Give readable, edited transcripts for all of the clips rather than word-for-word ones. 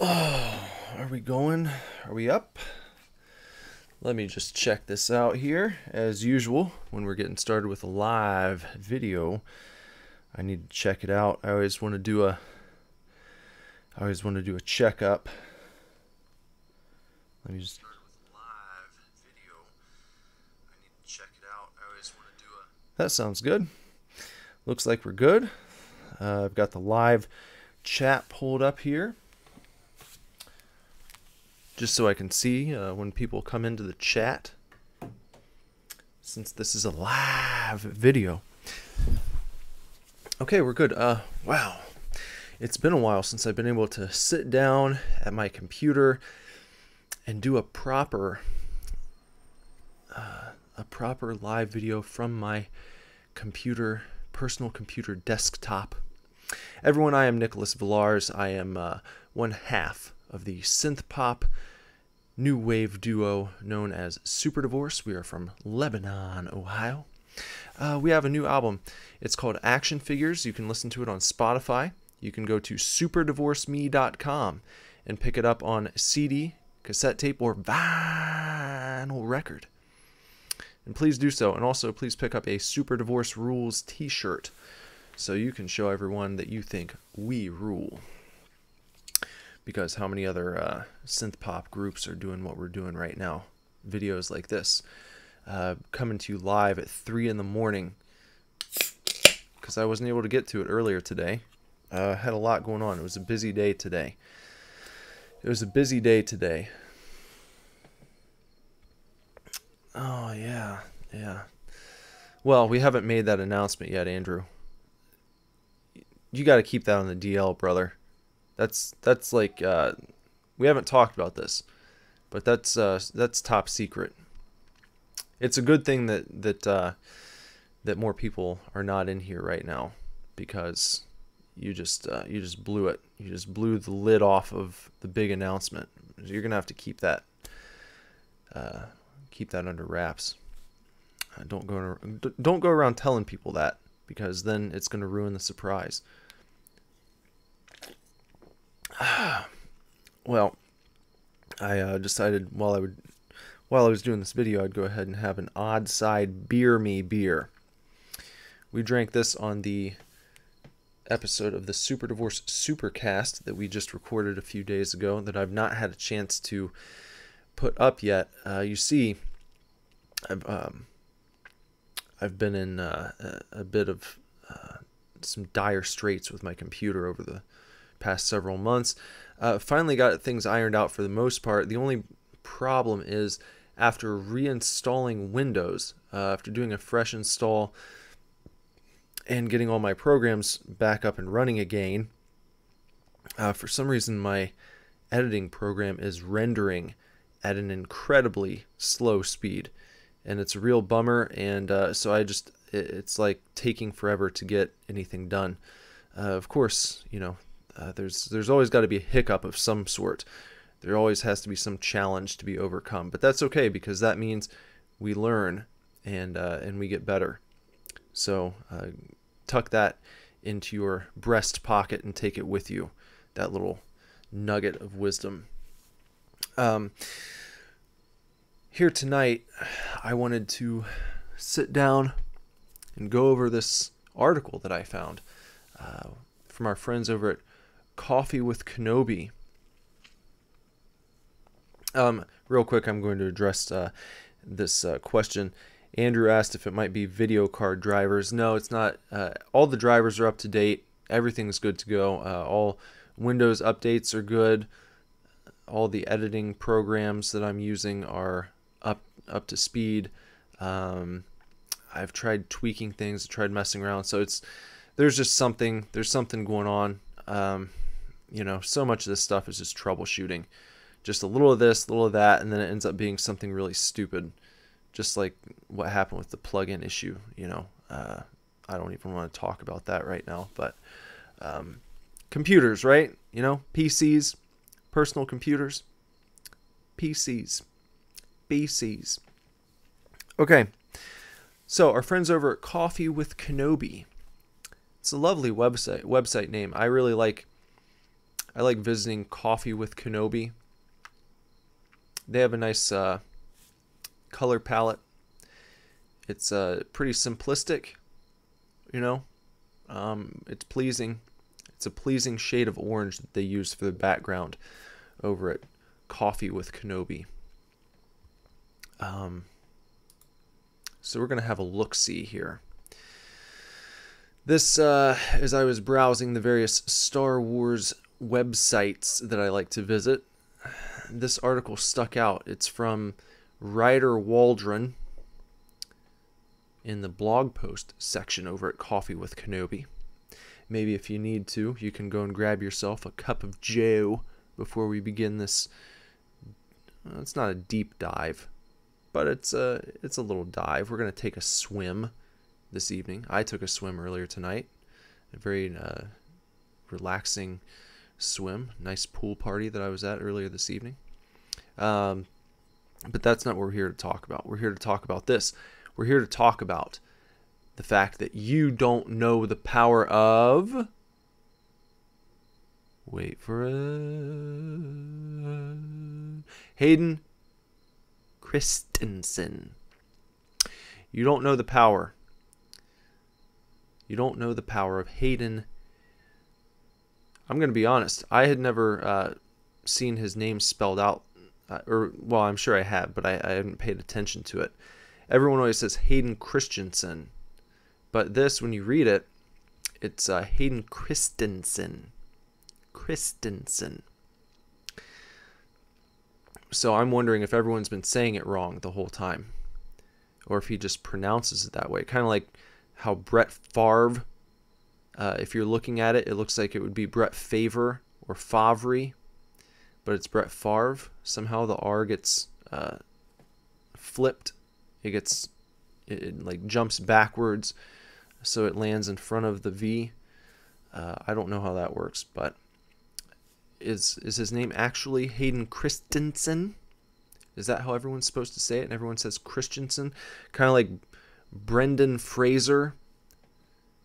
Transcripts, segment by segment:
Oh, are we going? Are we up? Let me just check this out here. As usual, when we're getting started with a live video, I need to check it out. I always want to do a checkup. Let me just start with a live video. I need to check it out. I always want to do a That sounds good. Looks like we're good. I've got the live chat pulled up here, just so I can see when people come into the chat, since this is a live video. Okay, we're good. Wow. It's been a while since I've been able to sit down at my computer and do a proper live video from my computer, personal computer desktop. Everyone, I am Nicholas Villars. I am one half of the synth pop new wave duo known as Super Divorce. We are from Lebanon, Ohio. We have a new album. It's called Action Figures. You can listen to it on Spotify. You can go to superdivorceme.com and pick it up on CD, cassette tape, or vinyl record. And please do so. And also please pick up a Super Divorce Rules t-shirt so you can show everyone that you think we rule. Because how many other synth pop groups are doing what we're doing right now? Videos like this. Coming to you live at 3 in the morning. Because I wasn't able to get to it earlier today. Had a lot going on. It was a busy day today. Oh, yeah. Well, we haven't made that announcement yet, Andrew. You got to keep that on the DL, brother. That's like we haven't talked about this, but that's top secret. It's a good thing that more people are not in here right now, because you just blew it. You just blew the lid off of the big announcement. You're gonna have to keep that under wraps. Don't go around telling people that, because then it's gonna ruin the surprise. Well, I decided while I was doing this video, I'd go ahead and have an odd side beer me beer. We drank this on the episode of the Super Divorce Supercast that we just recorded a few days ago that I've not had a chance to put up yet. You see, I've been in a bit of some dire straits with my computer over the past several months. Finally got things ironed out for the most part. The only problem is after reinstalling Windows, after doing a fresh install and getting all my programs back up and running again, for some reason my editing program is rendering at an incredibly slow speed, and it's a real bummer. And so it's like taking forever to get anything done. Of course, you know, there's always got to be a hiccup of some sort. There always has to be some challenge to be overcome, but that's okay, because that means we learn and we get better. So tuck that into your breast pocket and take it with you, that little nugget of wisdom. Here tonight, I wanted to sit down and go over this article that I found from our friends over at Coffee with Kenobi. Real quick, I'm going to address this question. Andrew asked if it might be video card drivers. No, it's not. All the drivers are up to date. Everything's good to go. All Windows updates are good. All the editing programs that I'm using are up to speed. I've tried tweaking things, tried messing around. So there's something going on. You know, so much of this stuff is just troubleshooting. Just a little of this, a little of that, and then it ends up being something really stupid. Just like what happened with the plugin issue, you know. I don't even want to talk about that right now, but computers, right? You know, PCs, personal computers, PCs. Okay, so our friends over at Coffee with Kenobi. It's a lovely website name. I really like I like visiting Coffee with Kenobi. They have a nice color palette. It's pretty simplistic, you know. It's pleasing. It's a pleasing shade of orange that they use for the background over at Coffee with Kenobi. So we're going to have a look-see here. This, as I was browsing the various Star Wars websites that I like to visit, this article stuck out. It's from Ryder Waldron in the blog post section over at Coffee with Kenobi. Maybe if you need to, you can go and grab yourself a cup of joe before we begin this. It's not a deep dive, but it's a little dive. We're going to take a swim this evening. I took a swim earlier tonight. A very relaxing swim. Nice pool party that I was at earlier this evening. But that's not what we're here to talk about. We're here to talk about this. We're here to talk about the fact that you don't know the power of... Wait for it. Hayden Christensen. You don't know the power. You don't know the power of Hayden. I'm going to be honest. I had never seen his name spelled out. Well, I'm sure I have, but I hadn't paid attention to it. Everyone always says Hayden Christensen. But this, when you read it, it's Hayden Christensen. Christensen. So I'm wondering if everyone's been saying it wrong the whole time. Or if he just pronounces it that way. Kind of like how Brett Favre, if you're looking at it, it looks like it would be Brett Favre or Favre. But it's Brett Favre. Somehow the R gets flipped. It like jumps backwards, so it lands in front of the V. I don't know how that works, but is his name actually Hayden Christensen? Is that how everyone's supposed to say it? And everyone says Christensen, kind of like Brendan Fraser.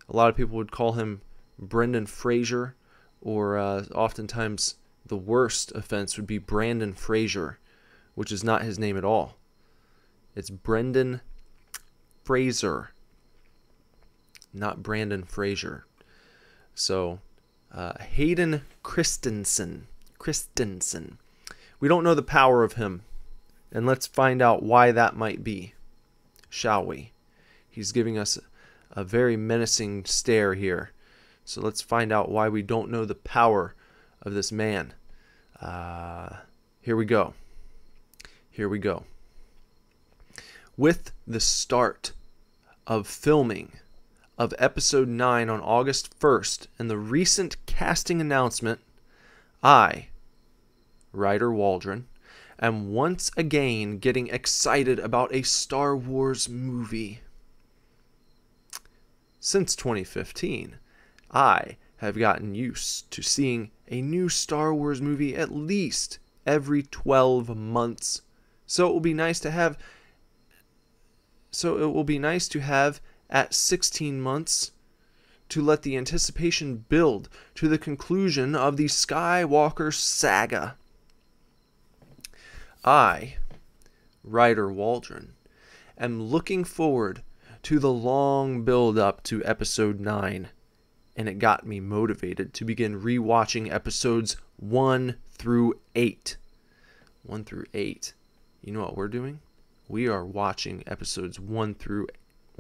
A lot of people would call him Brendan Fraser, or oftentimes the worst offense would be Brandon Fraser, which is not his name at all. It's Brendan Fraser, not Brandon Fraser. So, Hayden Christensen. We don't know the power of him, and let's find out why that might be, shall we? He's giving us a very menacing stare here. So let's find out why we don't know the power of this man. Here we go. With the start of filming of Episode 9 on August 1st and the recent casting announcement, I, Ryder Waldron, am once again getting excited about a Star Wars movie. Since 2015, I have gotten used to seeing a new Star Wars movie at least every 12 months. So it will be nice to have at 16 months to let the anticipation build to the conclusion of the Skywalker saga. I, Ryder Waldron, am looking forward to the long build-up to Episode 9, and it got me motivated to begin rewatching Episodes 1 through 8. 1 through 8. You know what we're doing? We are watching Episodes 1 through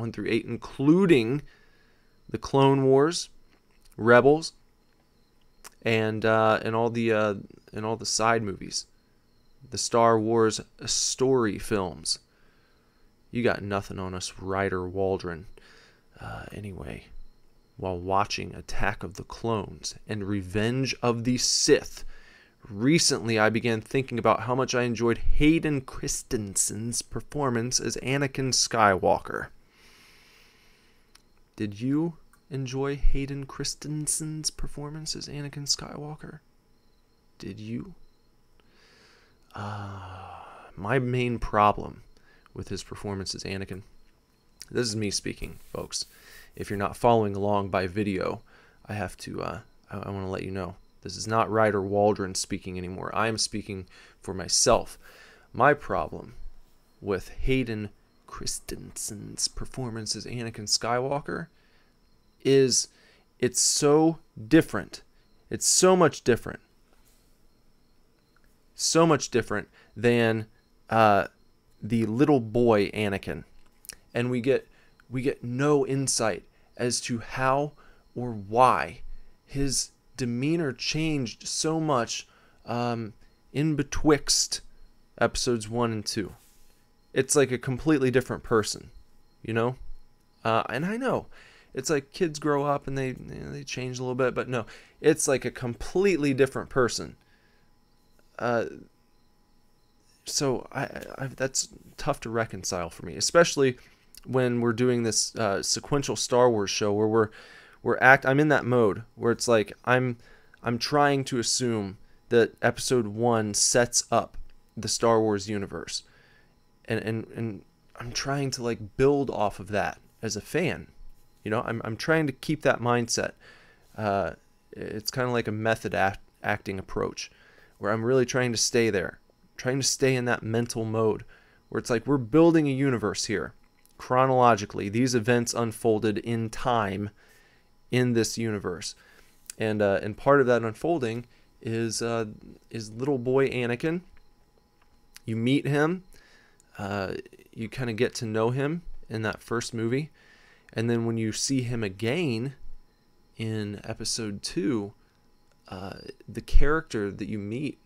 8, including the Clone Wars, Rebels, and all the side movies, the Star Wars story films. You got nothing on us, Ryder Waldron. Anyway, while watching Attack of the Clones and Revenge of the Sith, recently I began thinking about how much I enjoyed Hayden Christensen's performance as Anakin Skywalker. Did you enjoy Hayden Christensen's performance as Anakin Skywalker? Did you? My main problem with his performance as Anakin, this is me speaking, folks. If you're not following along by video, I have to, I want to let you know. This is not Ryder Waldron speaking anymore. I am speaking for myself. My problem with Hayden Christensen's performance as Anakin Skywalker is it's so different. It's so much different. So much different than the little boy Anakin. And we get no insight as to how or why his demeanor changed so much in betwixt episodes 1 and 2. It's like a completely different person, you know? And I know, it's like kids grow up and they change a little bit, but no, it's like a completely different person. So that's tough to reconcile for me, especially when we're doing this sequential Star Wars show where I'm in that mode where it's like I'm trying to assume that episode 1 sets up the Star Wars universe, and I'm trying to like build off of that as a fan. You know, I'm trying to keep that mindset. It's kind of like a method acting approach where I'm really trying to stay there, trying to stay in that mental mode where it's like we're building a universe here. Chronologically, these events unfolded in time in this universe, and part of that unfolding is little boy Anakin. You meet him, you kind of get to know him in that first movie, and then when you see him again in episode 2, the character that you meet,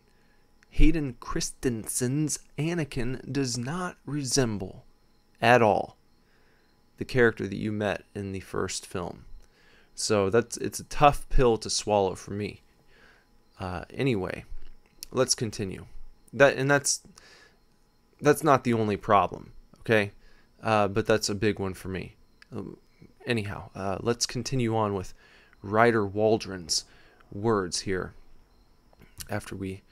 Hayden Christensen's Anakin, does not resemble at all the character that you met in the first film. So it's a tough pill to swallow for me. Anyway, let's continue. That's not the only problem, okay? But that's a big one for me. Anyhow, let's continue on with Ryder Waldron's words here after we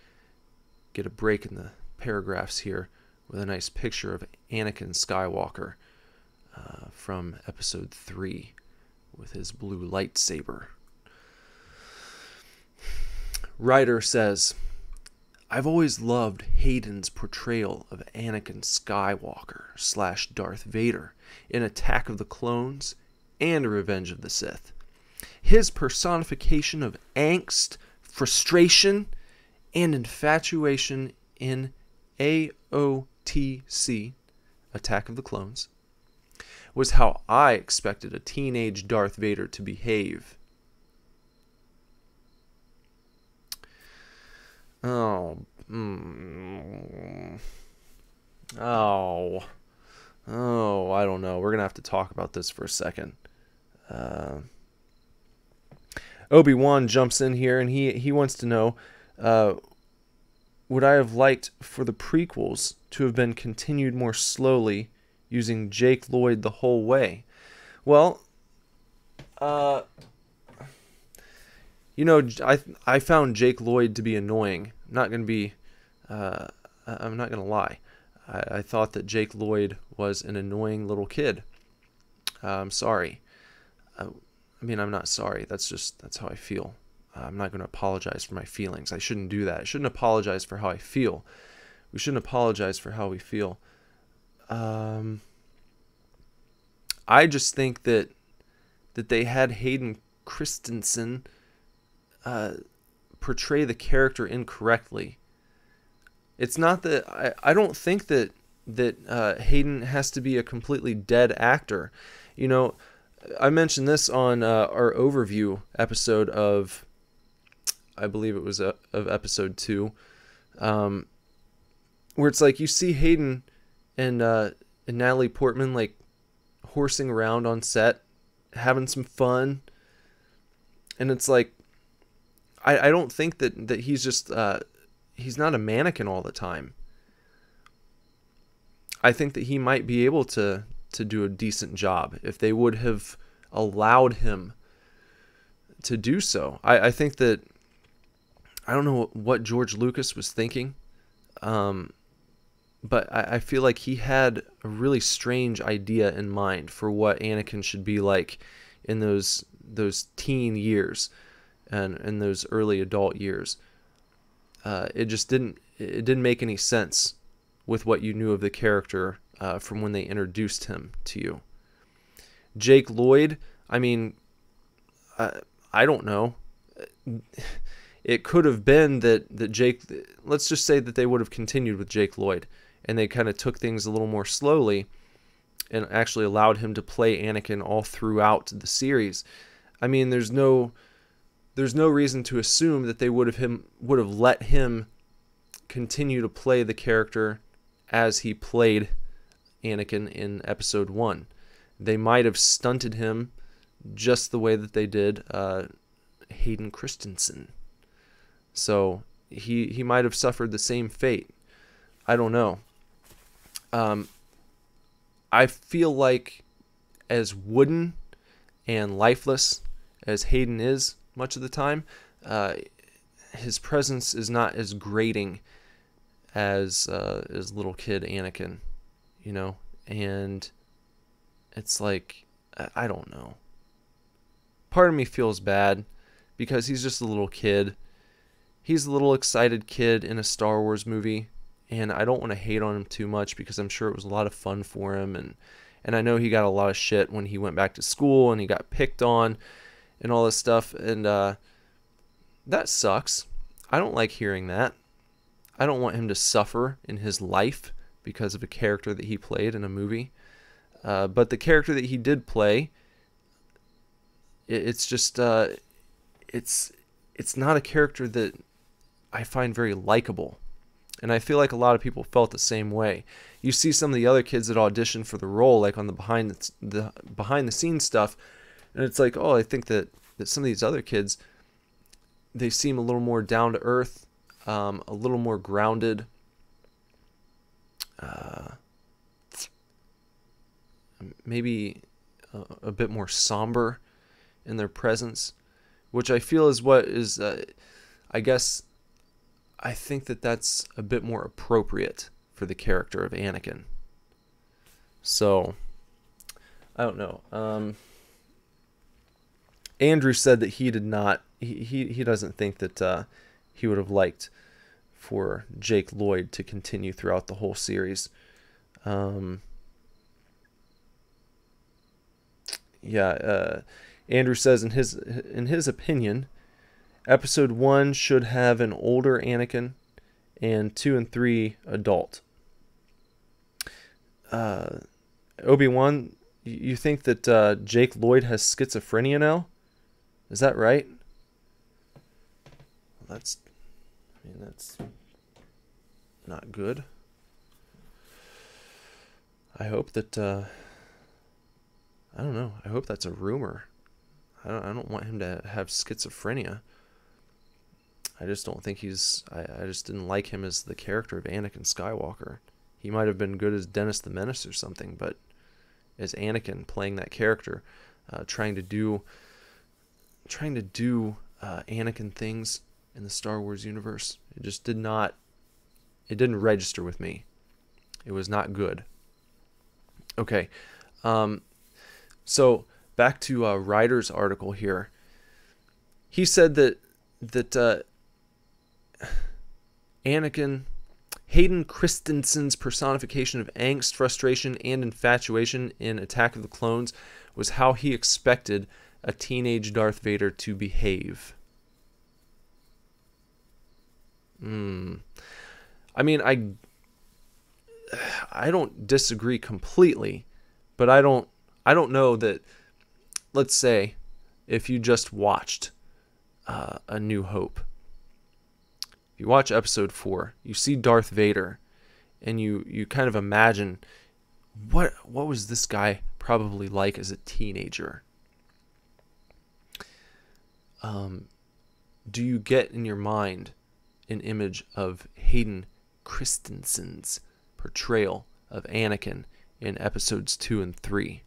get a break in the paragraphs here with a nice picture of Anakin Skywalker from episode 3 with his blue lightsaber. Ryder says, "I've always loved Hayden's portrayal of Anakin Skywalker / Darth Vader in Attack of the Clones and Revenge of the Sith. His personification of angst, frustration, and infatuation in AOTC, Attack of the Clones, was how I expected a teenage Darth Vader to behave." Oh, I don't know. We're going to have to talk about this for a second. Obi-Wan jumps in here, and he wants to know, would I have liked for the prequels to have been continued more slowly using Jake Lloyd the whole way? Well, you know, I found Jake Lloyd to be annoying. I'm not going to lie. I thought that Jake Lloyd was an annoying little kid. I'm sorry. I mean, I'm not sorry. That's how I feel. I'm not going to apologize for my feelings. I shouldn't do that. I shouldn't apologize for how I feel. We shouldn't apologize for how we feel. I just think that they had Hayden Christensen portray the character incorrectly. It's not that I don't think that Hayden has to be a completely dead actor. You know, I mentioned this on our overview episode of, I believe it was of episode 2, where it's like you see Hayden and Natalie Portman like horsing around on set, having some fun, and it's like I don't think that he's just he's not a mannequin all the time. I think that he might be able to do a decent job if they would have allowed him to do so. I think that, I don't know what George Lucas was thinking, but I feel like he had a really strange idea in mind for what Anakin should be like in those teen years. and in those early adult years. It didn't make any sense with what you knew of the character from when they introduced him to you. Jake Lloyd, I mean, I don't know. It could have been that Jake, let's just say that they would have continued with Jake Lloyd, and they kind of took things a little more slowly and actually allowed him to play Anakin all throughout the series. I mean, there's no reason to assume that they would have let him continue to play the character as he played Anakin in Episode 1. They might have stunted him just the way that they did Hayden Christensen. So he might have suffered the same fate. I don't know. I feel like as wooden and lifeless as Hayden is much of the time, his presence is not as grating as little kid Anakin, you know? And it's like, I don't know. Part of me feels bad because he's just a little kid. He's a little excited kid in a Star Wars movie, and I don't want to hate on him too much because I'm sure it was a lot of fun for him, and I know he got a lot of shit when he went back to school and he got picked on and all this stuff, and that sucks. I don't like hearing that. I don't want him to suffer in his life because of a character that he played in a movie. But the character that he did play, it's just it's not a character that I find very likable. And I feel like a lot of people felt the same way. You see some of the other kids that auditioned for the role, like on the behind the scenes stuff, and it's like, oh, I think that some of these other kids, they seem a little more down to earth, a little more grounded, maybe a bit more somber in their presence, which I feel is what is, I guess, I think that that's a bit more appropriate for the character of Anakin. So, I don't know. Andrew said that he did not, he doesn't think that he would have liked for Jake Lloyd to continue throughout the whole series. Andrew says in his opinion, Episode 1 should have an older Anakin, and 2 and 3 adult. Obi-Wan, you think that Jake Lloyd has schizophrenia now? Is that right? That's not good. I hope that I don't know. I hope that's a rumor. I don't want him to have schizophrenia. I just don't think he's... I just didn't like him as the character of Anakin Skywalker. He might have been good as Dennis the Menace or something, but as Anakin playing that character, trying to do Anakin things in the Star Wars universe, it just didn't register with me. It was not good. Okay, so back to Ryder's article here. He said that Hayden Christensen's personification of angst, frustration, and infatuation in Attack of the Clones was how he expected a teenage Darth Vader to behave. I mean, I don't disagree completely, but I don't know that, let's say, if you just watched A New Hope, you watch Episode 4, you see Darth Vader, and you kind of imagine what was this guy probably like as a teenager. Do you get in your mind an image of Hayden Christensen's portrayal of Anakin in Episodes 2 and 3?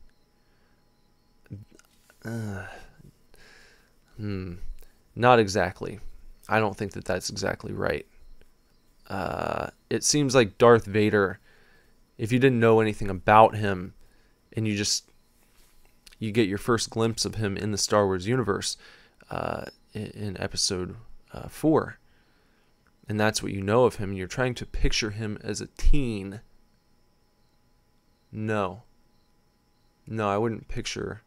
Not exactly. I don't think that that's exactly right. It seems like Darth Vader, if you didn't know anything about him and you get your first glimpse of him in the Star Wars universe, in episode 4. And that's what you know of him. You're trying to picture him as a teen. No, I wouldn't picture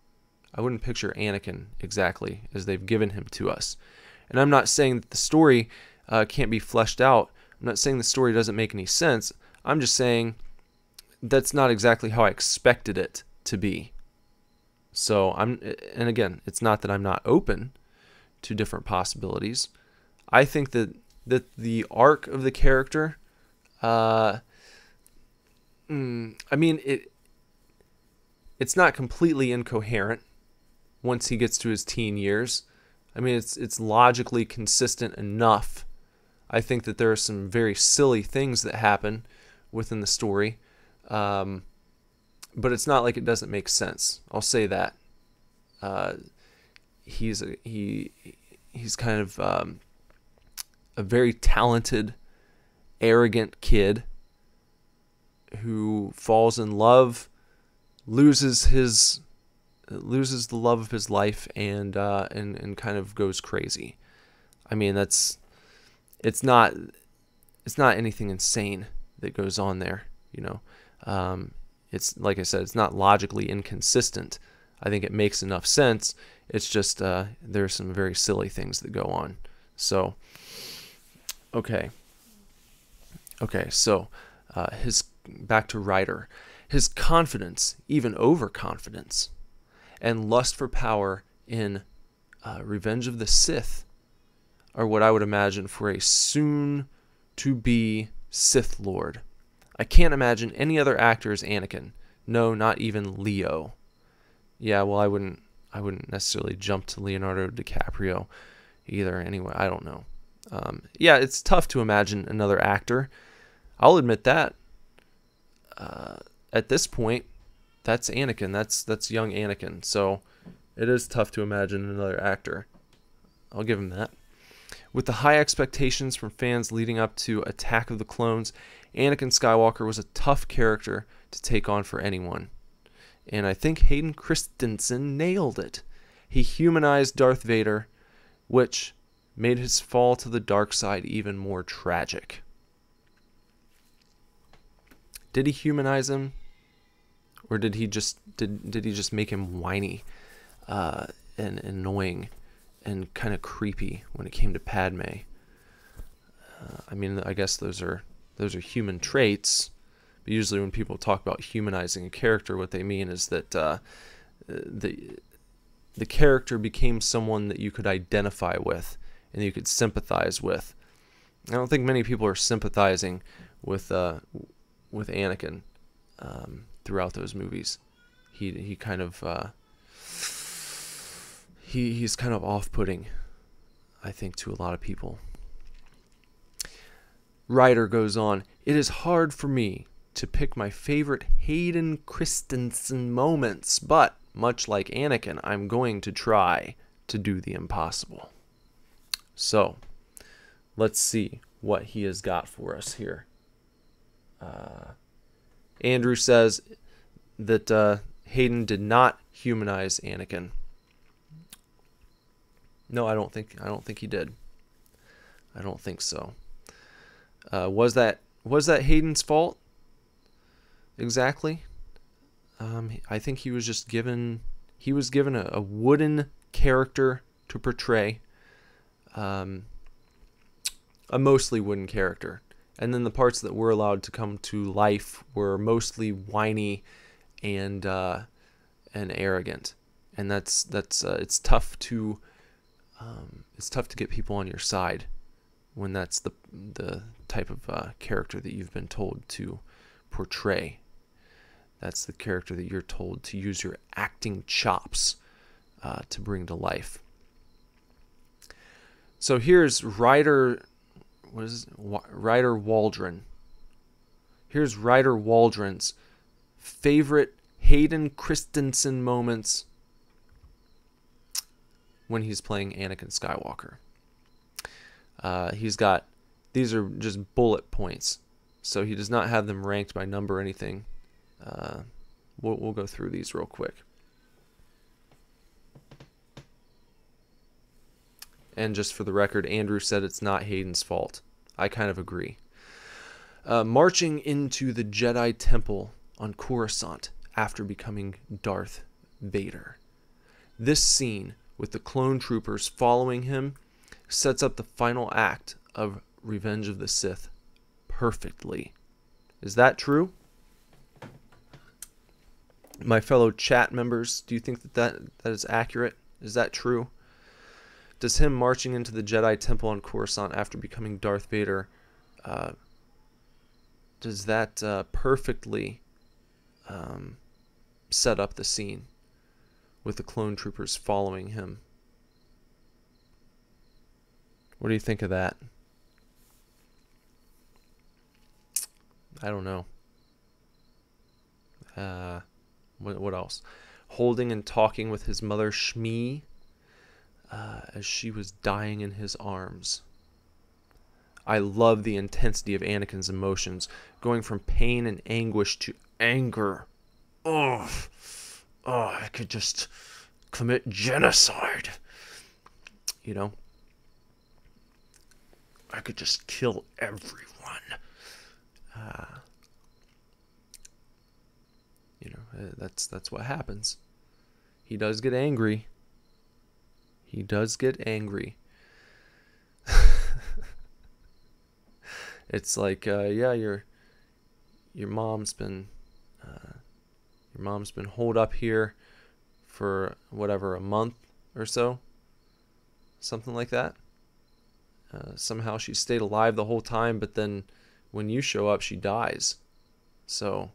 Anakin exactly as they've given him to us. And I'm not saying that the story can't be fleshed out. I'm not saying the story doesn't make any sense. I'm just saying that's not exactly how I expected it to be. So and again, it's not that I'm not open to different possibilities. I think that the arc of the character, I mean, it's not completely incoherent once he gets to his teen years. I mean, it's logically consistent enough. I think that there are some very silly things that happen within the story, but it's not like it doesn't make sense. I'll say that. He's kind of a very talented, arrogant kid who falls in love, loses the love of his life, and kind of goes crazy. I mean, it's not anything insane that goes on there, you know. It's like I said, it's not logically inconsistent. I think it makes enough sense. It's just there's some very silly things that go on. So, okay. So, back to Ryder. His confidence, even overconfidence, and lust for power in Revenge of the Sith are what I would imagine for a soon-to-be Sith Lord. I can't imagine any other actor as Anakin. No, not even Leo. Yeah, well, I wouldn't necessarily jump to Leonardo DiCaprio either. Anyway, I don't know. Yeah, it's tough to imagine another actor. I'll admit that. At this point, that's Anakin. That's young Anakin. So it is tough to imagine another actor. I'll give him that. With the high expectations from fans leading up to Attack of the Clones, Anakin Skywalker was a tough character to take on for anyone. And I think Hayden Christensen nailed it. He humanized Darth Vader, which made his fall to the dark side even more tragic. Did he humanize him? Or did he just make him whiny and annoying and kind of creepy when it came to Padme? I mean, I guess those are human traits. But usually when people talk about humanizing a character, what they mean is that the character became someone that you could identify with and you could sympathize with. I don't think many people are sympathizing with Anakin throughout those movies. He kind of he's kind of off-putting, I think, to a lot of people. Ryder goes on, "It is hard for me to pick my favorite Hayden Christensen moments, but much like Anakin, I'm going to try to do the impossible." So, let's see what he has got for us here. Andrew says that Hayden did not humanize Anakin. No, I don't think he did. I don't think so. Was that Hayden's fault? Exactly. I think he was just given a wooden character to portray, a mostly wooden character, and then the parts that were allowed to come to life were mostly whiny and arrogant, and that's it's tough to get people on your side when that's the type of character that you've been told to portray. That's the character that you're told to use your acting chops to bring to life. So here's Ryder Waldron. Here's Ryder Waldron's favorite Hayden Christensen moments when he's playing Anakin Skywalker. These are just bullet points, so he does not have them ranked by number or anything. We'll go through these real quick. And just for the record, Andrew said it's not Hayden's fault. I kind of agree. Marching into the Jedi Temple on Coruscant after becoming Darth Vader. This scene, with the clone troopers following him, sets up the final act of Revenge of the Sith perfectly. Is that true? My fellow chat members, do you think that is accurate? Is that true? Does him marching into the Jedi Temple on Coruscant after becoming Darth Vader, does that perfectly set up the scene with the clone troopers following him? What do you think of that? I don't know. What else? Holding and talking with his mother Shmi as she was dying in his arms. I love the intensity of Anakin's emotions, going from pain and anguish to anger. Oh, I could just commit genocide. You know? I could just kill everyone. You know, that's what happens. He does get angry. He does get angry. It's like, yeah, your mom's been holed up here for whatever, a month or so, something like that. Somehow she stayed alive the whole time, but then when you show up, she dies. So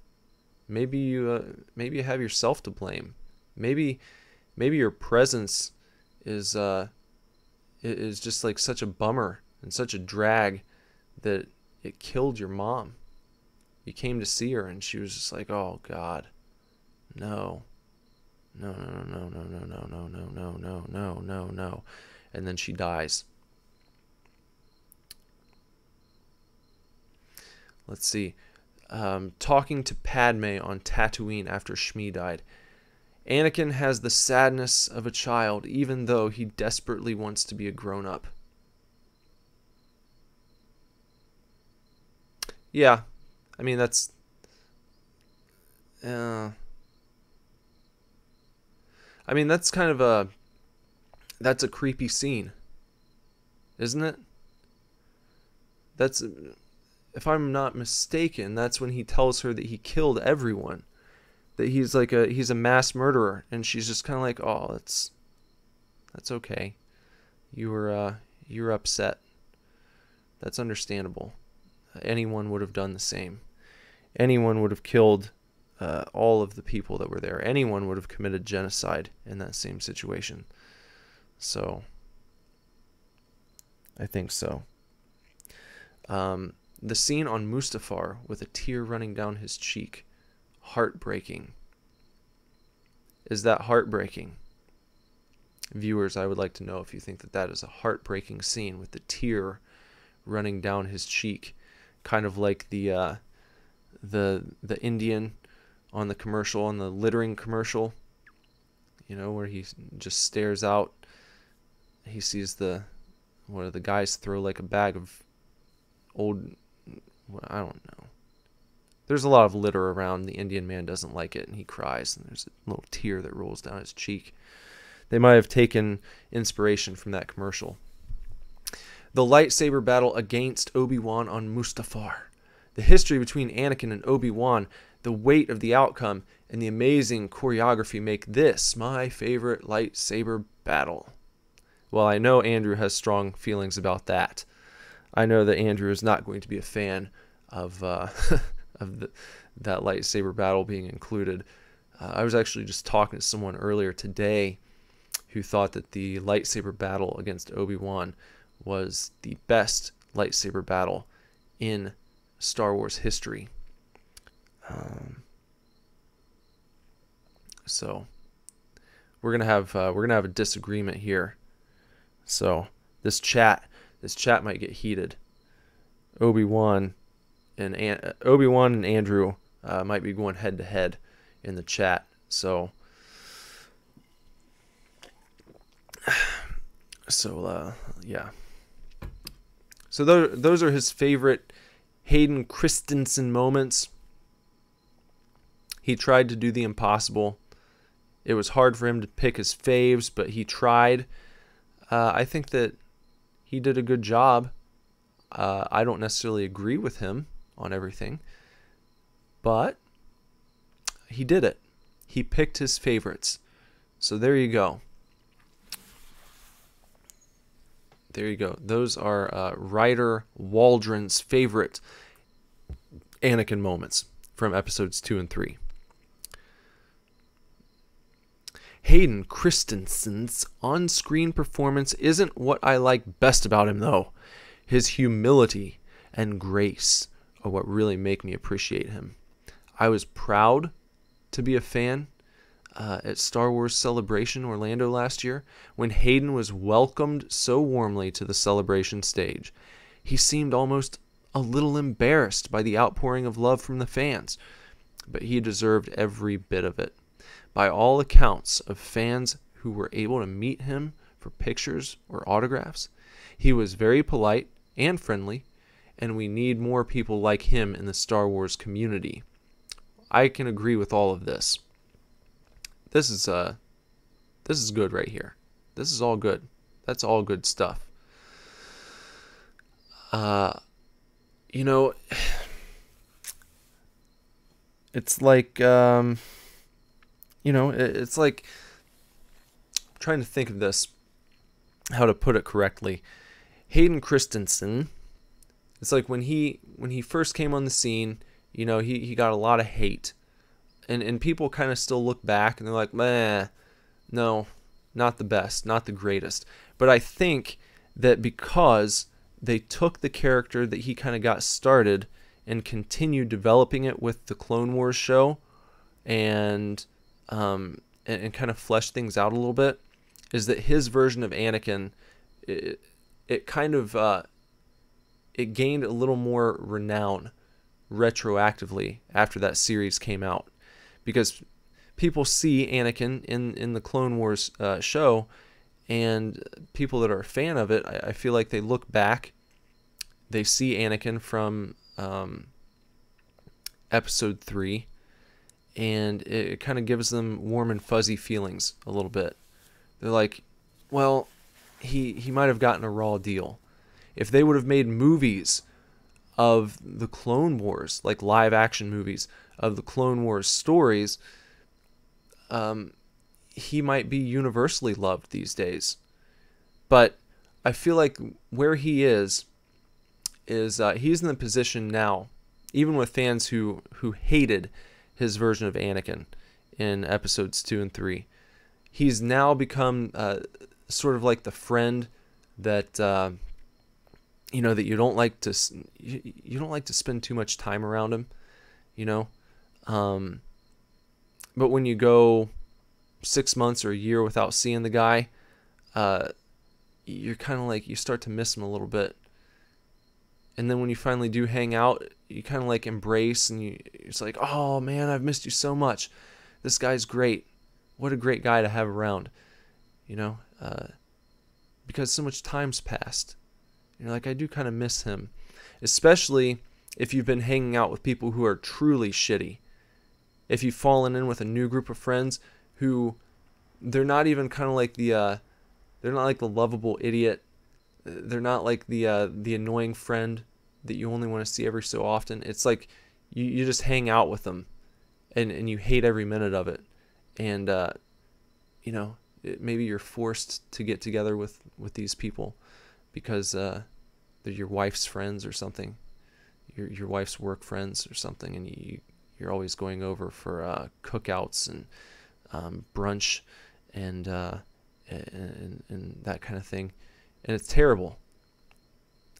maybe you have yourself to blame. Maybe your presence is just like such a bummer and such a drag that it killed your mom. You came to see her and she was just like, oh God, no, no, no, no, no, no, no, no, no, no, no, no, no, no, and then she dies. Let's see. Talking to Padme on Tatooine after Shmi died. Anakin has the sadness of a child, even though he desperately wants to be a grown-up. Yeah, I mean, that's... I mean, that's kind of a... That's a creepy scene, isn't it? That's... If I'm not mistaken, that's when he tells her that he killed everyone. That he's like he's a mass murderer, and she's just kind of like, oh, that's okay. You're upset. That's understandable. Anyone would have done the same. Anyone would have killed all of the people that were there. Anyone would have committed genocide in that same situation. So, I think so. The scene on Mustafar with a tear running down his cheek. Heartbreaking. Is that heartbreaking? Viewers, I would like to know if you think that is a heartbreaking scene with the tear running down his cheek. Kind of like the Indian on the commercial, on the littering commercial. You know, where he just stares out. He sees the guys throw like a bag of old... I don't know. There's a lot of litter around. The Indian man doesn't like it, and he cries, and there's a little tear that rolls down his cheek. They might have taken inspiration from that commercial. The lightsaber battle against Obi-Wan on Mustafar. The history between Anakin and Obi-Wan, the weight of the outcome, and the amazing choreography make this my favorite lightsaber battle. Well, I know Andrew has strong feelings about that. I know that Andrew is not going to be a fan of that lightsaber battle being included. I was actually just talking to someone earlier today who thought that the lightsaber battle against Obi-Wan was the best lightsaber battle in Star Wars history. So we're gonna have a disagreement here. So this chat might get heated. Obi-Wan and Andrew might be going head to head in the chat. So So, yeah. So those are his favorite Hayden Christensen moments. He tried to do the impossible. It was hard for him to pick his faves, but he tried. I think that he did a good job. I don't necessarily agree with him on everything, but he did it. He picked his favorites. So there you go. There you go. Those are Ryder Waldron's favorite Anakin moments from episodes 2 and 3. Hayden Christensen's on-screen performance isn't what I like best about him, though. His humility and grace are what really make me appreciate him. I was proud to be a fan at Star Wars Celebration Orlando last year when Hayden was welcomed so warmly to the celebration stage. He seemed almost a little embarrassed by the outpouring of love from the fans, but he deserved every bit of it. By all accounts of fans who were able to meet him for pictures or autographs, he was very polite and friendly, and we need more people like him in the Star Wars community. I can agree with all of this. This is good right here. This is all good. That's all good stuff. You know, it's like it's like, I'm trying to think of this, how to put it correctly. Hayden Christensen, it's like when he first came on the scene, he got a lot of hate. And people kind of still look back and they're like, meh, no, not the best, not the greatest. But I think that because they took the character that he kind of got started and continued developing it with the Clone Wars show and kind of fleshed things out a little bit, is that his version of Anakin, it kind of it gained a little more renown retroactively after that series came out, because people see Anakin in the Clone Wars show, and people that are a fan of it, I feel like they look back, they see Anakin from episode 3, and it kind of gives them warm and fuzzy feelings a little bit. They're like, well, he might have gotten a raw deal. If they would have made movies of the Clone Wars, like live action movies of the Clone Wars stories, he might be universally loved these days. But I feel like where he is he's in the position now, even with fans who hated his version of Anakin in episodes 2 and 3. He's now become sort of like the friend that that you don't like to spend too much time around him, but when you go 6 months or a year without seeing the guy, you're kind of like, you start to miss him a little bit. And then when you finally do hang out, you kind of like embrace, and it's like, oh man, I've missed you so much. This guy's great. What a great guy to have around, because so much time's passed. You're like, I do kind of miss him, especially if you've been hanging out with people who are truly shitty. If you've fallen in with a new group of friends who, they're not even kind of like they're not like the lovable idiot. They're not like the annoying friend that you only want to see every so often. It's like you just hang out with them, and you hate every minute of it. And maybe you're forced to get together with these people because they're your wife's friends or something, your wife's work friends or something, and you're always going over for cookouts and brunch and that kind of thing. And it's terrible.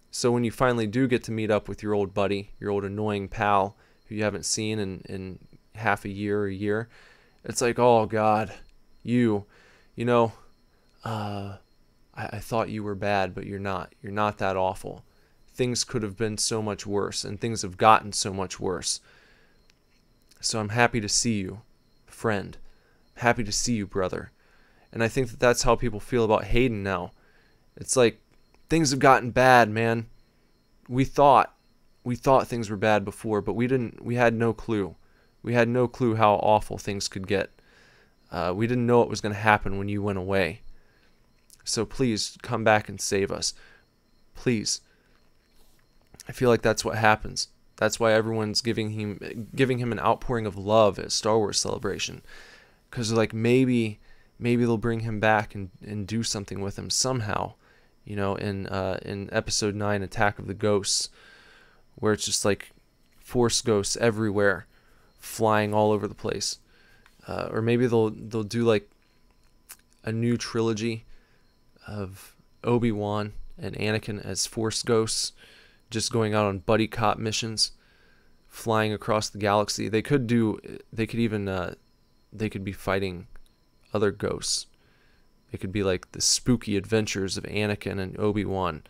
So when you finally do get to meet up with your old buddy, your old annoying pal who you haven't seen in half a year or a year, it's like, oh God, I thought you were bad, but you're not. You're not that awful. Things could have been so much worse, and things have gotten so much worse. So I'm happy to see you, friend. I'm happy to see you, brother. And I think that that's how people feel about Hayden now. It's like things have gotten bad, man. We thought things were bad before, but we had no clue. We had no clue how awful things could get. We didn't know what was going to happen when you went away. So please come back and save us. Please. I feel like that's what happens. That's why everyone's giving him an outpouring of love at Star Wars Celebration. Because like maybe they'll bring him back and do something with him somehow. You know, in Episode 9, Attack of the Ghosts, where it's just like Force ghosts everywhere, flying all over the place. Or maybe they'll do like a new trilogy of Obi-Wan and Anakin as Force ghosts, just going out on buddy cop missions, flying across the galaxy. They could be fighting other ghosts. It could be like the spooky adventures of Anakin and Obi-Wan,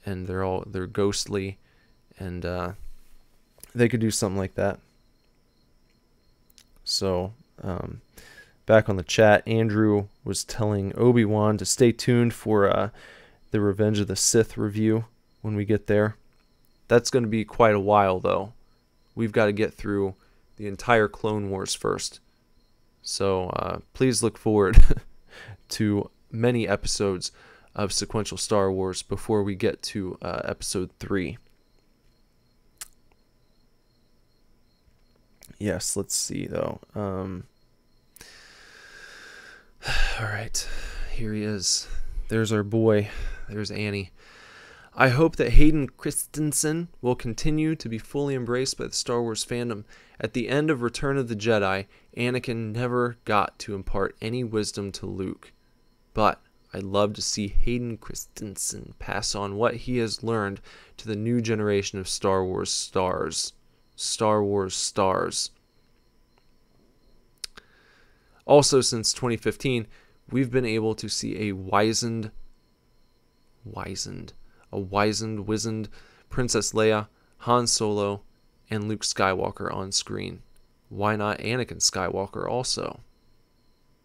and they're ghostly, and they could do something like that. So, back on the chat, Andrew was telling Obi-Wan to stay tuned for the Revenge of the Sith review when we get there. That's going to be quite a while, though. We've got to get through the entire Clone Wars first. So please look forward to many episodes of sequential Star Wars before we get to Episode 3. Yes, let's see, though. All right, here he is. There's our boy. There's Annie. I hope that Hayden Christensen will continue to be fully embraced by the Star Wars fandom. At the end of Return of the Jedi, Anakin never got to impart any wisdom to Luke. But I'd love to see Hayden Christensen pass on what he has learned to the new generation of Star Wars stars. Star Wars stars. Also, since 2015, we've been able to see a wizened, wizened Princess Leia, Han Solo, and Luke Skywalker on screen. Why not Anakin Skywalker also?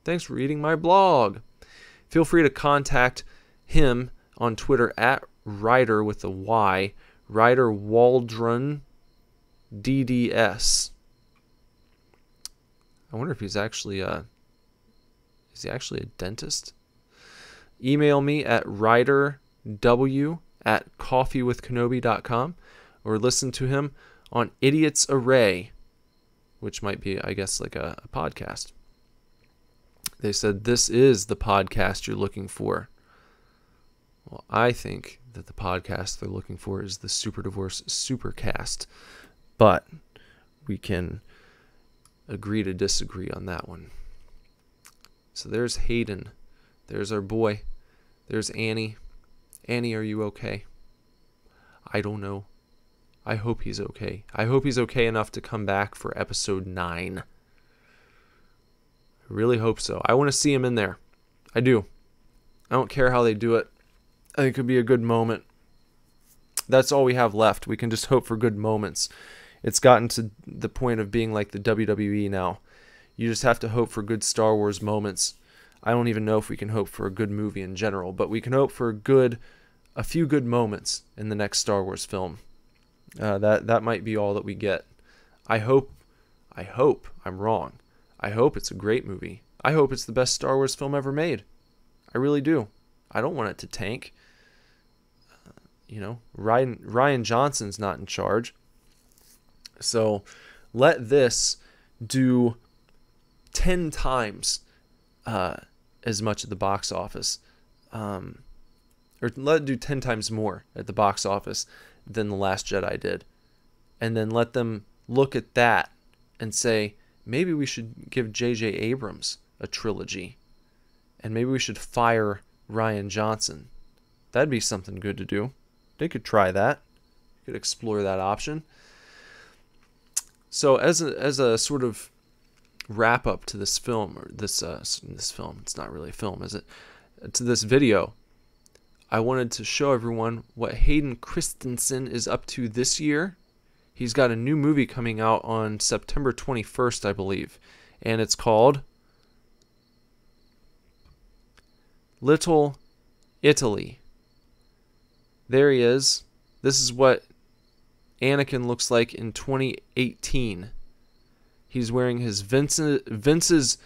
Thanks for reading my blog. Feel free to contact him on Twitter at Ryder with a Y, Ryder Waldron DDS. I wonder if he's actually is he actually a dentist? Email me at ryderw@coffeewithkenobi.com or listen to him on Idiot's Array, which might be, I guess, like a podcast. They said, this is the podcast you're looking for. Well, I think that the podcast they're looking for is the Super Divorce Supercast. But we can agree to disagree on that one. So there's Hayden. There's our boy. There's Annie. Annie, are you okay? I don't know. I hope he's okay. I hope he's okay enough to come back for Episode 9. I really hope so. I want to see him in there. I do. I don't care how they do it. I think it could be a good moment. That's all we have left. We can just hope for good moments. It's gotten to the point of being like the WWE now. You just have to hope for good Star Wars moments. I don't even know if we can hope for a good movie in general, but we can hope for a few good moments in the next Star Wars film. That might be all that we get. I hope I'm wrong. I hope it's a great movie. I hope it's the best Star Wars film ever made. I really do. I don't want it to tank. Rian Johnson's not in charge. So let this do 10 times as much at the box office. Or let it do 10 times more at the box office than The Last Jedi did. And then let them look at that and say, maybe we should give J.J. Abrams a trilogy. And maybe we should fire Rian Johnson. That'd be something good to do. They could try that. Could explore that option. So as a sort of wrap up to this film, or this film, it's not really a film, is it? To this video, I wanted to show everyone what Hayden Christensen is up to this year. He's got a new movie coming out on September 21st, I believe, and it's called Little Italy. There he is. This is what Anakin looks like in 2018. He's wearing his Vince's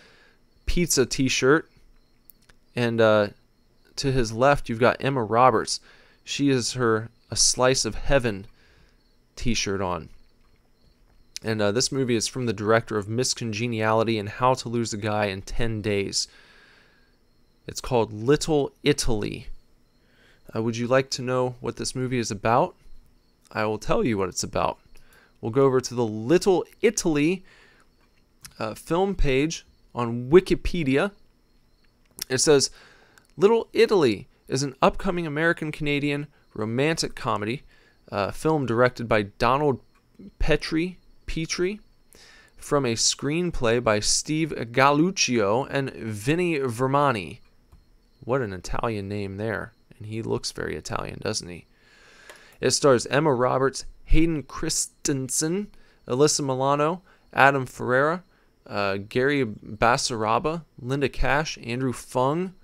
Pizza t-shirt. And to his left, you've got Emma Roberts. She has her A Slice of Heaven t-shirt on. And this movie is from the director of Miscongeniality and How to Lose a Guy in 10 Days. It's called Little Italy. Would you like to know what this movie is about? I will tell you what it's about. We'll go over to the Little Italy film page on Wikipedia. It says, Little Italy is an upcoming American-Canadian romantic comedy film directed by Donald Petrie from a screenplay by Steve Galluccio and Vinnie Vermani. What an Italian name there. And he looks very Italian, doesn't he? It stars Emma Roberts, Hayden Christensen, Alyssa Milano, Adam Ferreira, Gary Basaraba, Linda Cash, Andrew Fung,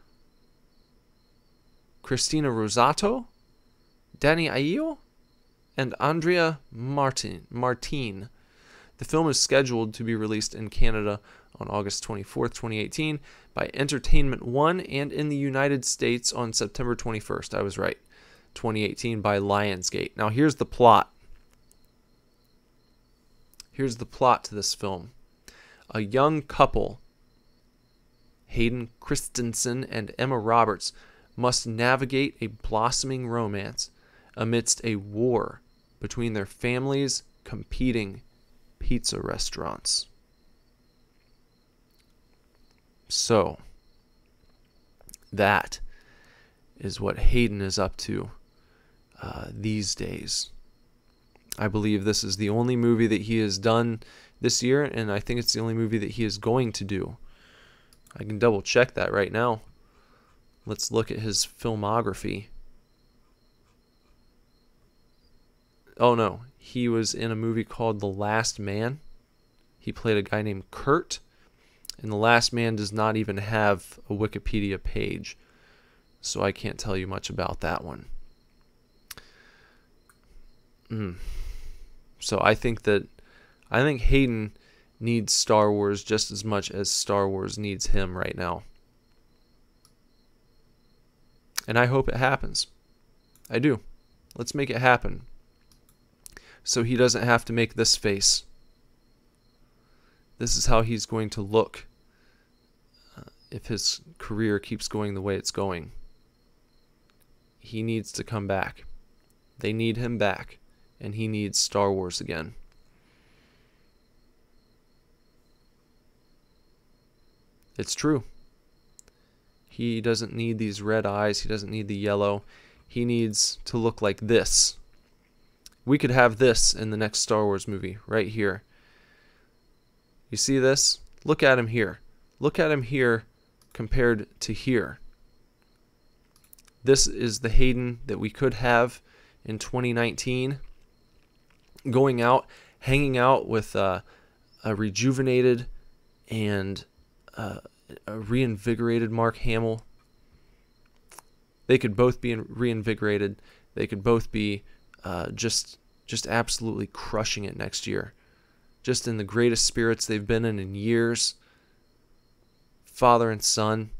Christina Rosato, Danny Aiello, and Andrea Martin. The film is scheduled to be released in Canada on August 24th, 2018 by Entertainment One and in the United States on September 21st. I was right. 2018 by Lionsgate. Now here's the plot. Here's the plot to this film. A young couple, Hayden Christensen and Emma Roberts, must navigate a blossoming romance amidst a war between their families' competing pizza restaurants. So, that is what Hayden is up to these days. I believe this is the only movie that he has done this year, and I think it's the only movie that he is going to do. I can double check that right now. Let's look at his filmography. Oh no, he was in a movie called The Last Man. He played a guy named Kurt, and The Last Man does not even have a Wikipedia page, so I can't tell you much about that one. So I think Hayden needs Star Wars just as much as Star Wars needs him right now. And I hope it happens. I do. Let's make it happen. So he doesn't have to make this face. This is how he's going to look if his career keeps going the way it's going. He needs to come back. They need him back. And he needs Star Wars again. It's true. He doesn't need these red eyes. He doesn't need the yellow. He needs to look like this. We could have this in the next Star Wars movie, right here. You see this? Look at him here. Look at him here compared to here. This is the Hayden that we could have in 2019. Going out, hanging out with a rejuvenated and a reinvigorated Mark Hamill. They could both be reinvigorated. They could both be just absolutely crushing it next year. Just in the greatest spirits they've been in years. Father and son,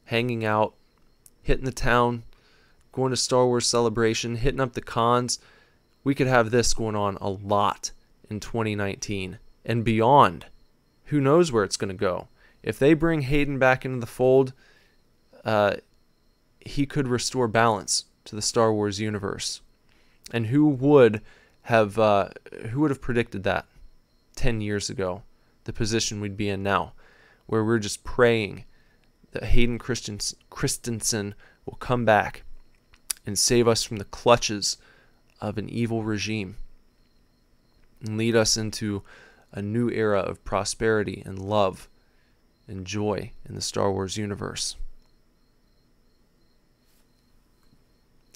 hanging out, hitting the town, going to Star Wars Celebration, hitting up the cons. We could have this going on a lot in 2019 and beyond. Who knows where it's going to go? If they bring Hayden back into the fold, he could restore balance to the Star Wars universe. And who would have predicted that 10 years ago? The position we'd be in now, where we're just praying that Hayden Christensen will come back and save us from the clutches of an evil regime and lead us into a new era of prosperity and love and joy in the Star Wars universe.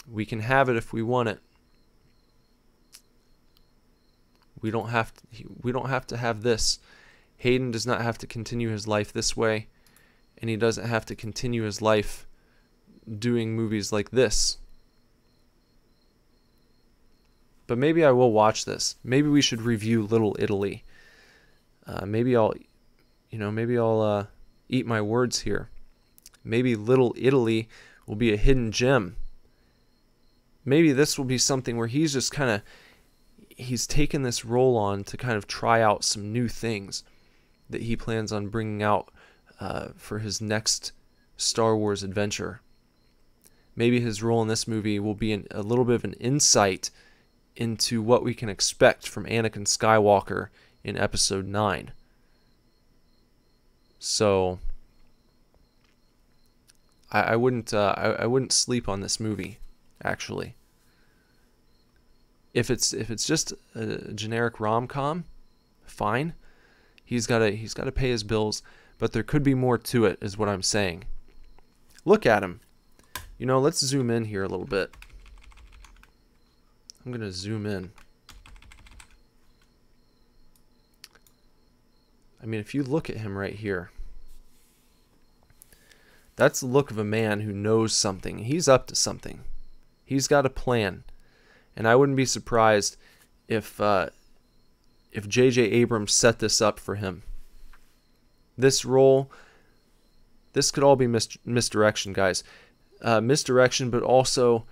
We can have it if we want it. We don't have to have this. Hayden does not have to continue his life this way, and he doesn't have to continue his life doing movies like this. But maybe I will watch this. Maybe we should review Little Italy. Maybe I'll eat my words here. Maybe Little Italy will be a hidden gem. Maybe this will be something where he's just he's taken this role on to kind of try out some new things that he plans on bringing out for his next Star Wars adventure. Maybe his role in this movie will be a little bit of an insight into what we can expect from Anakin Skywalker in Episode 9. So I wouldn't sleep on this movie, actually. If it's just a generic rom-com, fine. He's got to pay his bills, but there could be more to it, is what I'm saying. Look at him. Let's zoom in here a little bit. I'm going to zoom in. I mean, if you look at him right here, that's the look of a man who knows something. He's up to something. He's got a plan. And I wouldn't be surprised if J.J. Abrams set this up for him. This role, this could all be misdirection, guys. Misdirection, but also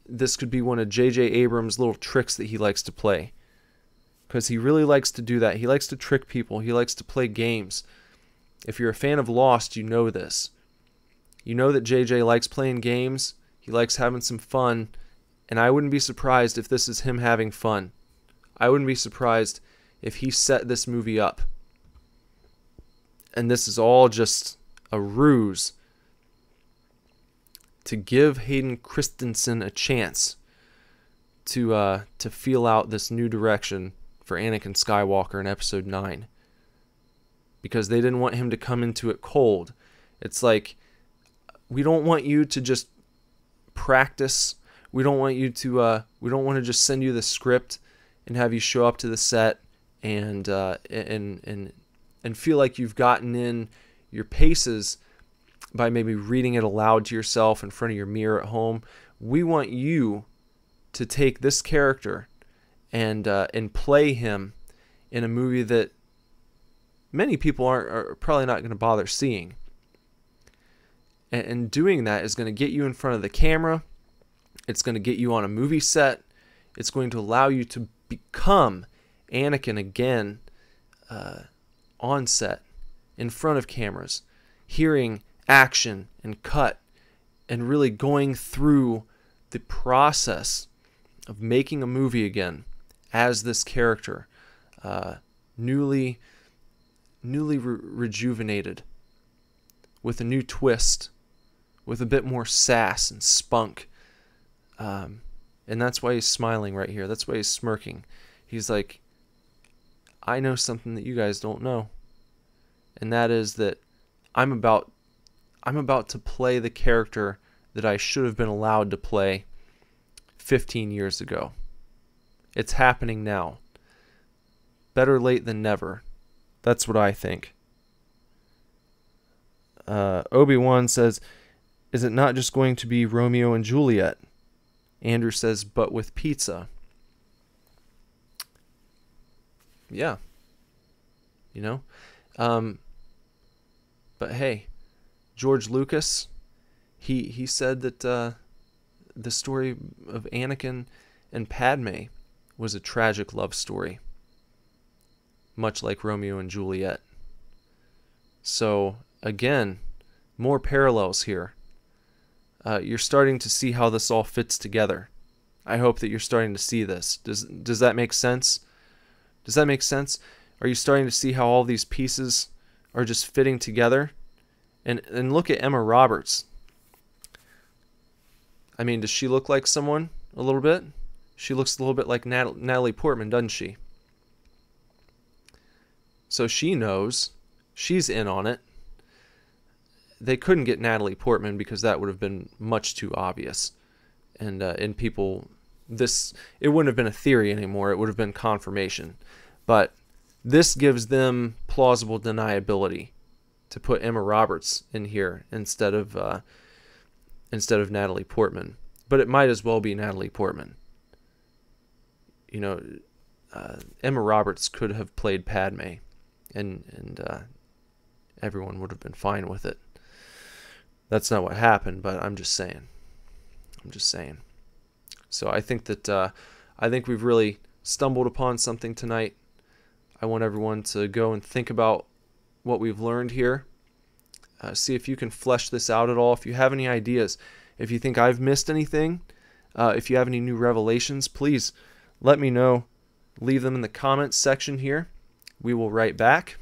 this could be one of J.J. Abrams' little tricks that he likes to play. Because he really likes to do that. He likes to trick people. He likes to play games. If you're a fan of Lost, you know this. You know that J.J. likes playing games. He likes having some fun. And I wouldn't be surprised if this is him having fun. I wouldn't be surprised if he set this movie up. And this is all just a ruse to give Hayden Christensen a chance to feel out this new direction for Anakin Skywalker in Episode 9. Because they didn't want him to come into it cold. It's like, we don't want you to just practice. We don't want you to. We don't want to just send you the script and have you show up to the set and feel like you've gotten in your paces by maybe reading it aloud to yourself in front of your mirror at home. We want you to take this character and play him in a movie that many people are probably not going to bother seeing. And doing that is going to get you in front of the camera. It's going to get you on a movie set. It's going to allow you to become Anakin again on set, in front of cameras, hearing action and cut, and really going through the process of making a movie again as this character, newly rejuvenated, with a new twist, with a bit more sass and spunk. And that's why he's smiling right here. That's why he's smirking. He's like, I know something that you guys don't know. And that is that I'm about to play the character that I should have been allowed to play 15 years ago. It's happening now. Better late than never. That's what I think. Obi-Wan says, is it not just going to be Romeo and Juliet? Andrew says, but with pizza. Yeah. But hey, George Lucas, he said that the story of Anakin and Padme was a tragic love story, much like Romeo and Juliet. So, again, more parallels here. You're starting to see how this all fits together. I hope that you're starting to see this. Does that make sense? Does that make sense? Are you starting to see how all these pieces are just fitting together? And look at Emma Roberts. I mean, does she look like someone a little bit? She looks a little bit like Natalie Portman, doesn't she? So she knows. She's in on it. They couldn't get Natalie Portman because that would have been much too obvious. And people, it wouldn't have been a theory anymore. It would have been confirmation. But this gives them plausible deniability to put Emma Roberts in here instead of Natalie Portman. But it might as well be Natalie Portman. you know, Emma Roberts could have played Padme, and everyone would have been fine with it. That's not what happened, but I'm just saying. I'm just saying. So I think that I think we've really stumbled upon something tonight. I want everyone to go and think about what we've learned here. See if you can flesh this out at all. If you have any ideas, if you think I've missed anything, if you have any new revelations, please let me know. Leave them in the comments section here. We will write back.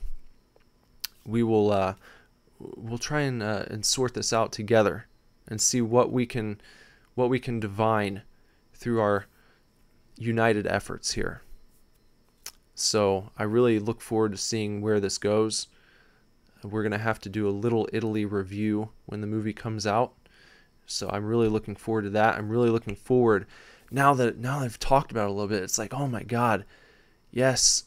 We will we'll try and sort this out together and see what we can divine through our united efforts here. So I really look forward to seeing where this goes. We're going to have to do a Little Italy review when the movie comes out. So I'm really looking forward to that. I'm really looking forward now that I've talked about it a little bit. It's like, oh my God, yes,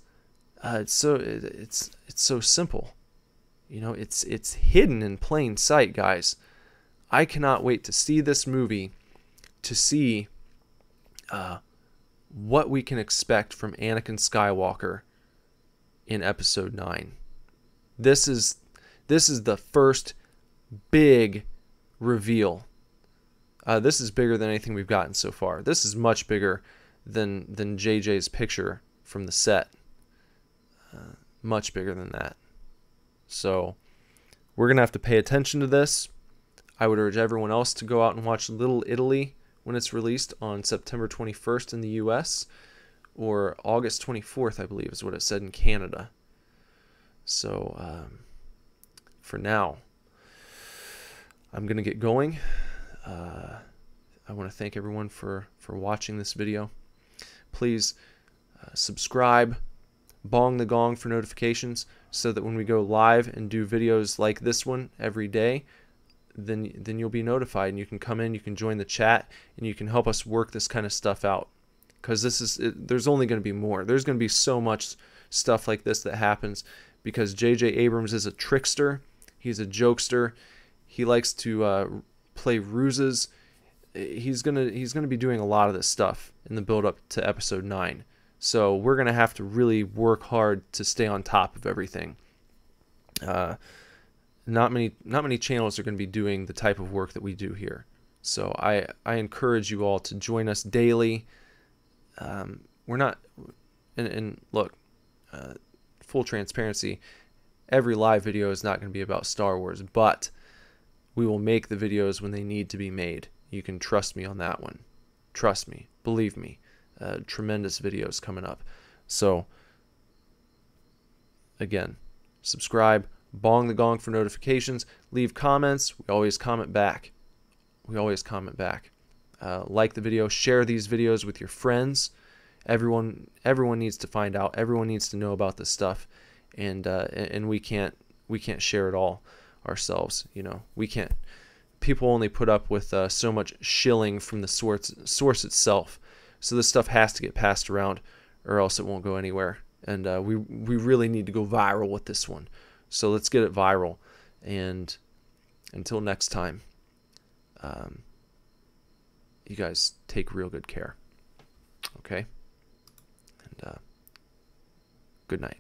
it's so simple. You know, it's hidden in plain sight, guys. I cannot wait to see this movie, to see what we can expect from Anakin Skywalker in Episode 9. This is the first big reveal. This is bigger than anything we've gotten so far. This is much bigger than JJ's picture from the set. Much bigger than that. So we're going to have to pay attention to this. I would urge everyone else to go out and watch Little Italy when it's released on September 21st in the US, or August 24th, I believe is what it said in Canada. So for now, I'm going to get going. I want to thank everyone for watching this video. Please subscribe, bong the gong for notifications, so that when we go live and do videos like this one every day, then you'll be notified, and you can come in, you can join the chat, and you can help us work this kind of stuff out. Because there's only going to be more. There's going to be so much stuff like this that happens because J.J. Abrams is a trickster. He's a jokester. He likes to play ruses. He's gonna be doing a lot of this stuff in the build up to Episode 9. So we're gonna have to really work hard to stay on top of everything. Not many channels are going to be doing the type of work that we do here. So I encourage you all to join us daily. We're not, and look, full transparency, every live video is not going to be about Star Wars, but we will make the videos when they need to be made. You can trust me on that one. Trust me. Believe me. Tremendous videos coming up. So, again, subscribe, bong the gong for notifications, leave comments. We always comment back. We always comment back. Like the video, share these videos with your friends. Everyone needs to find out. Everyone needs to know about this stuff, and we can't share it all ourselves. You know, we can't. People only put up with so much shilling from the source itself. So this stuff has to get passed around, or else it won't go anywhere. And we really need to go viral with this one. So let's get it viral. And until next time, you guys take real good care. Okay? And good night.